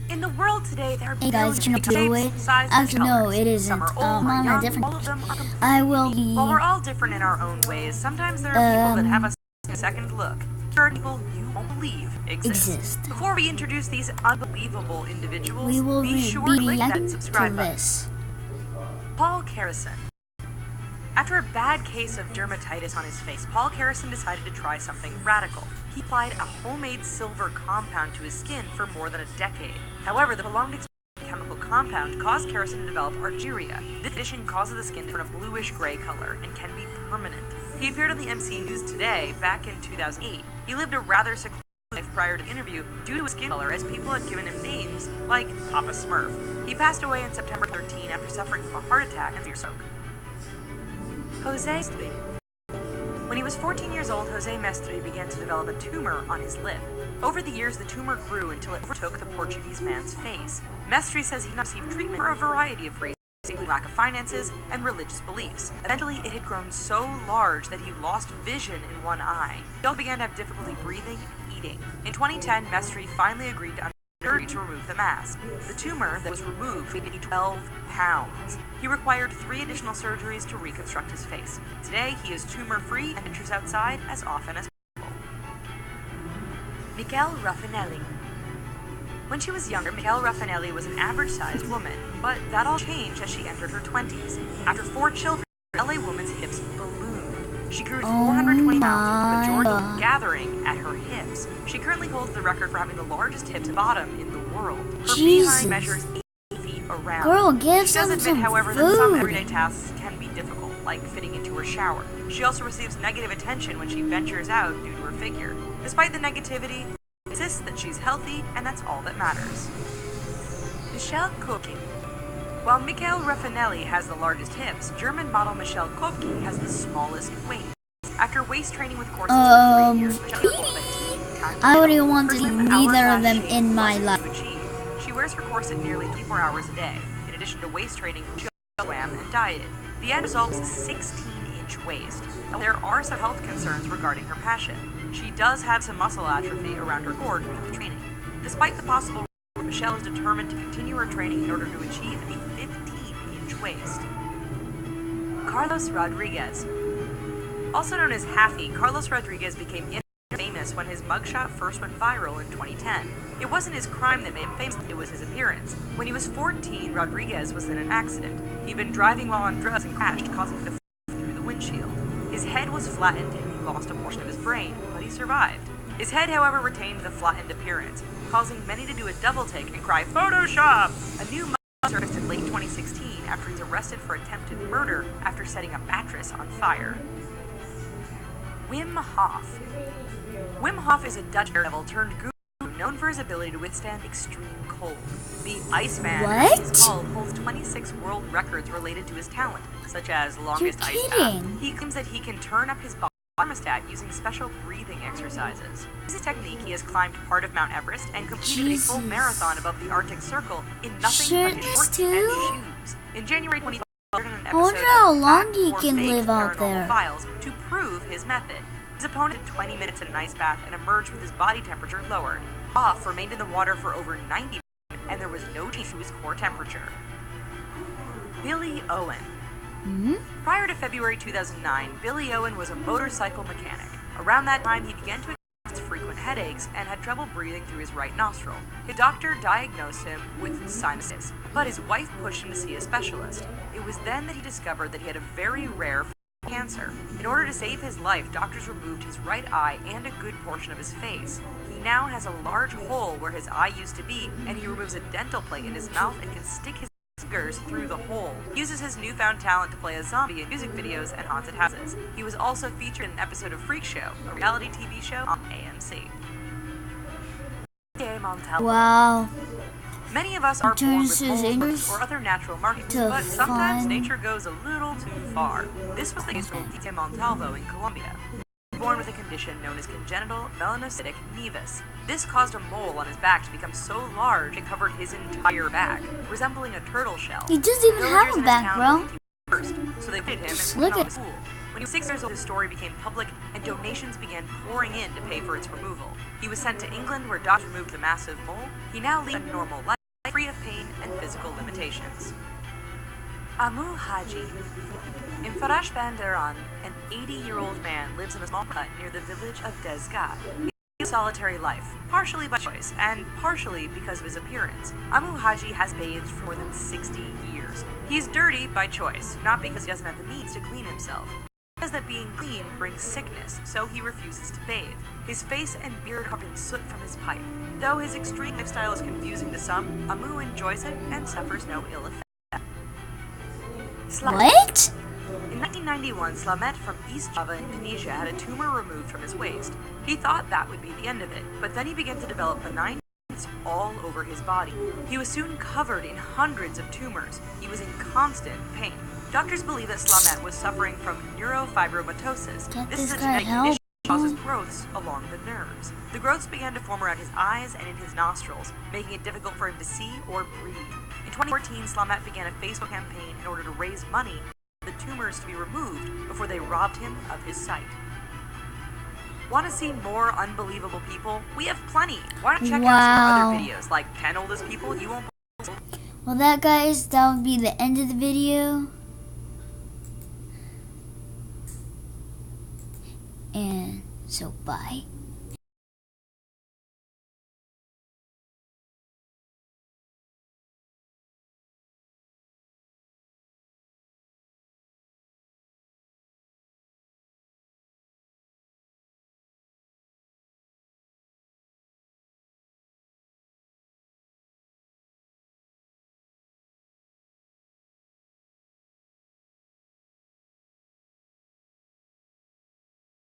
In the world today, there are Hey guys, billions can I do of it? shapes, sizes, Actually, and no, colors. it isn't. Some are old, I'm on a young, different. all of them are complete. I will be. While we're all different in our own ways, sometimes there are people that have a second look. There are people you won't believe exist. Before we introduce these unbelievable individuals, We will be sure to click that subscribe button. Paul Carrison. After a bad case of dermatitis on his face, Paul Carrison decided to try something radical. He applied a homemade silver compound to his skin for more than a decade. However, the prolonged chemical compound caused Carrison to develop argyria. This condition causes the skin to turn a bluish-gray color and can be permanent. He appeared on the MC News Today back in 2008. He lived a rather secluded life prior to the interview due to his skin color, as people had given him names like Papa Smurf. He passed away on September 13 after suffering from a heart attack and severe stroke. Jose Mestre. When he was 14 years old, Jose Mestre began to develop a tumor on his lip. Over the years, the tumor grew until it overtook the Portuguese man's face. Mestre says he received treatment for a variety of reasons, including lack of finances and religious beliefs. Eventually, it had grown so large that he lost vision in one eye. He also began to have difficulty breathing and eating. In 2010, Mestre finally agreed to surgery to remove the mass. The tumor that was removed weighed 12 pounds. He required 3 additional surgeries to reconstruct his face. Today, he is tumor-free and ventures outside as often as possible. Michele Raffanelli. When she was younger, Michele Raffanelli was an average-sized woman, but that all changed as she entered her 20s. After 4 children, the LA woman's hips ballooned. She grew to 420 pounds, with the majority gathering at her hips. She currently holds the record for having the largest hips and bottom in the world. Her behind measures 8 feet around. Girl, give she does some admit, however, food. that some everyday tasks can be difficult, like fitting into her shower. She also receives negative attention when she ventures out due to her figure. Despite the negativity, she insists that she's healthy, and that's all that matters. Michelle Kopke. While Michele Raffanelli has the largest hips, German model Michelle Kopke has the smallest waist. After waist training with courses for 3 years, I wouldn't want to see neither of them in my life. She wears her corset nearly 24 hours a day. In addition to waist training, she also swam and dieted. The end result is a 16-inch waist. There are some health concerns regarding her passion. She does have some muscle atrophy around her core due to training. Despite the possible risk, Michelle is determined to continue her training in order to achieve a 15-inch waist. Carlos Rodriguez. Also known as Happy, Carlos Rodriguez became famous when his mugshot first went viral in 2010. It wasn't his crime that made him famous, it was his appearance. When he was 14, Rodriguez was in an accident. He'd been driving while on drugs and crashed, causing him to fall through the windshield. His head was flattened and he lost a portion of his brain, but he survived. His head, however, retained the flattened appearance, causing many to do a double take and cry, "Photoshop!" A new mugshot surfaced in late 2016 after he was arrested for attempted murder after setting a mattress on fire. Wim Hof. Wim Hof is a Dutch daredevil turned guru known for his ability to withstand extreme cold. The Iceman, as he's called, holds 26 world records related to his talent, such as longest ice bath. He claims that he can turn up his body thermostat using special breathing exercises. With this technique, he has climbed part of Mount Everest and completed a full marathon above the Arctic Circle in nothing but his shorts and shoes. In January 2012, I wonder how long he can live out there. Files to prove his method. His opponent did 20 minutes in an ice bath and emerged with his body temperature lowered. Hoff remained in the water for over 90 minutes, and there was no change to his core temperature. Billy Owen. Prior to February 2009, Billy Owen was a motorcycle mechanic. Around that time, he began to experience frequent headaches and had trouble breathing through his right nostril. His doctor diagnosed him with sinusitis, but his wife pushed him to see a specialist. It was then that he discovered that he had a very rare cancer. In order to save his life, doctors removed his right eye and a good portion of his face. He now has a large hole where his eye used to be, and he removes a dental plate in his mouth and can stick his fingers through the hole. He uses his newfound talent to play a zombie in music videos and haunted houses. He was also featured in an episode of Freak Show, a reality TV show on AMC. Wow. Many of us are born with holes or other natural markings, but sometimes nature goes a little too far. This was the case with Tite Montalvo in Colombia. He was born with a condition known as congenital melanocytic nevus. This caused a mole on his back to become so large it covered his entire back, resembling a turtle shell. He doesn't even have a back, bro. First, so they put him and put him to school. When he was 6 years old, his story became public, and donations began pouring in to pay for its removal. He was sent to England, where doctors removed the massive mole. He now leads a normal life, free of pain and physical limitations. Amu Haji. In Farash Bandaran, an 80-year-old man lives in a small hut near the village of Dezgat. He lives a solitary life, partially by choice and partially because of his appearance. Amu Haji has bathed for more than 60 years. He's dirty by choice, not because he doesn't have the means to clean himself. He says that being clean brings sickness, so he refuses to bathe. His face and beard are covered in soot from his pipe. Though his extreme lifestyle is confusing to some, Amu enjoys it and suffers no ill effect. What? In 1991, Slamet from East Java, Indonesia, had a tumor removed from his waist. He thought that would be the end of it, but then he began to develop benign all over his body. He was soon covered in hundreds of tumors. He was in constant pain. Doctors believe that Slamet was suffering from neurofibromatosis. This is a genetic condition that causes growths along the nerves. The growths began to form around his eyes and in his nostrils, making it difficult for him to see or breathe. In 2014, Slamet began a Facebook campaign in order to raise money for the tumors to be removed before they robbed him of his sight. Want to see more unbelievable people? We have plenty. Why don't you check out some other videos like 10 oldest people you won't believe. Well, that would be the end of the video. And so bye.